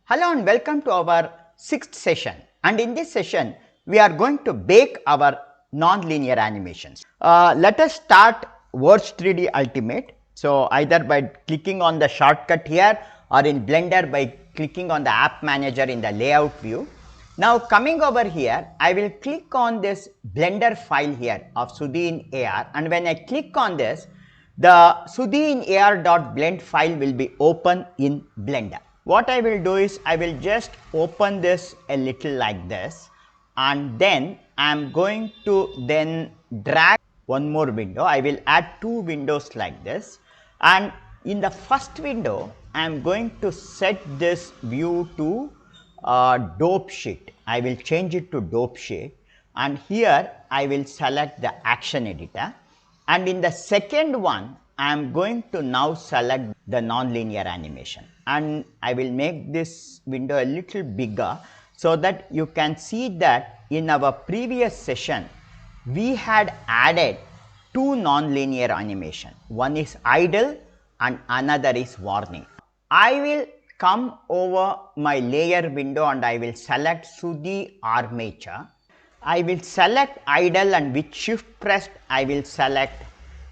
Hello and welcome to our 6th session, and in this session we are going to bake our non-linear animations. Let us start Verge 3D Ultimate. So either by clicking on the shortcut here or in Blender by clicking on the app manager in the layout view. Now coming over here, I will click on this Blender file here of Sudhi in AR, and when I click on this, the Sudhi in AR.blend file will be open in Blender. What I will do is I will just open this a little like this, and then I am going to then drag one more window. I will add two windows like this, and in the first window I am going to set this view to dope sheet. I will change it to dope sheet, and here I will select the action editor, and in the second one I am going to now select the nonlinear animation, and I will make this window a little bigger so that you can see that in our previous session we had added two nonlinear animation. One is idle and another is warning. I will come over my layer window and I will select Sudhi Armature. I will select idle, and with shift pressed I will select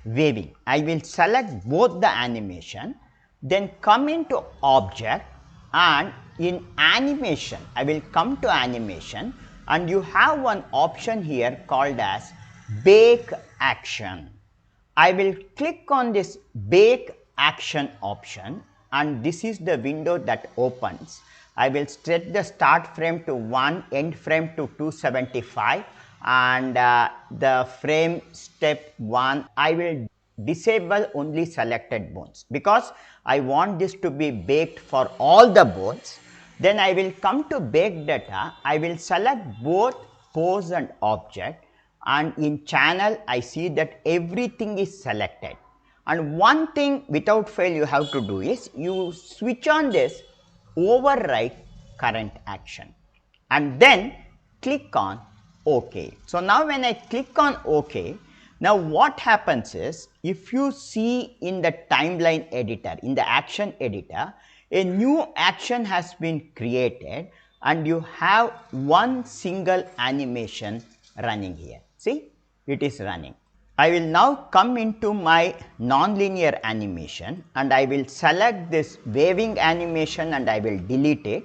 waving. I will select both the animation, then come into object, and in animation I will come to animation, and you have one option here called as bake action. I will click on this bake action option, and this is the window that opens. I will set the start frame to 1, end frame to 275, and the frame step 1 I will disable only selected bones because I want this to be baked for all the bones. Then I will come to bake data. I will select both pose and object, and in channel I see that everything is selected. And one thing without fail you have to do is you switch on this overwrite current action and then click on OK. So now when I click on OK, now what happens is, if you see in the timeline editor, in the action editor, a new action has been created and you have one single animation running here. See, it is running. I will now come into my nonlinear animation and I will select this waving animation and I will delete it,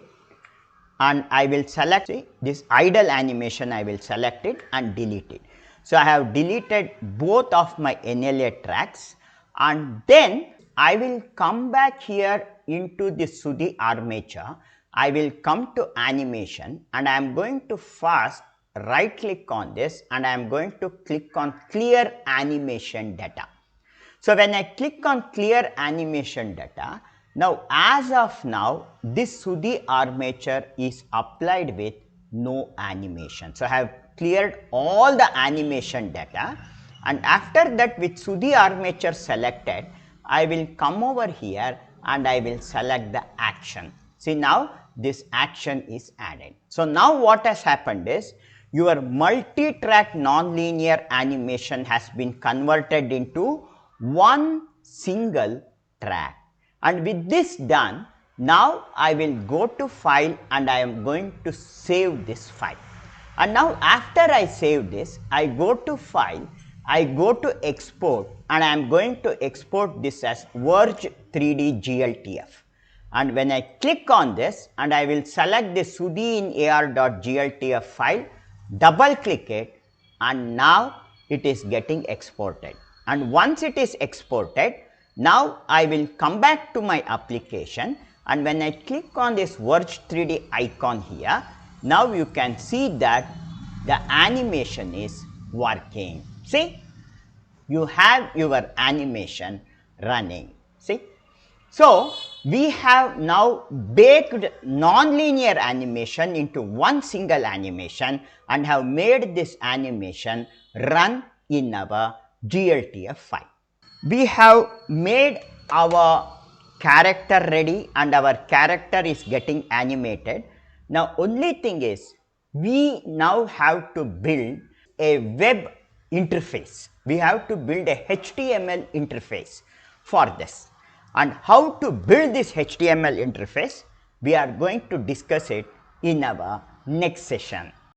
and I will select this idle animation, I will select it and delete it. So I have deleted both of my NLA tracks, and then I will come back here into the Sudhi Armature. I will come to animation and I am going to first right click on this and I am going to click on clear animation data. So when I click on clear animation data, now as of now this Sudhi Armature is applied with no animation. So I have cleared all the animation data, and after that with Sudhi Armature selected, I will come over here and I will select the action. See, now this action is added. So now what has happened is your multi-track nonlinear animation has been converted into one single track. And with this done, now I will go to file and I am going to save this file. And now after I save this, I go to file, I go to export, and I am going to export this as Verge 3D gltf. And when I click on this and I will select the Sudhi in AR.gltf file, double click it, and now it is getting exported. And once it is exported, now I will come back to my application, and when I click on this Verge 3D icon here, now you can see that the animation is working. See, you have your animation running. See, so we have now baked nonlinear animation into one single animation and have made this animation run in our gltf file. We have made our character ready and our character is getting animated. Now only thing is, we now have to build a web interface. We have to build a HTML interface for this. And how to build this HTML interface? We are going to discuss it in our next session.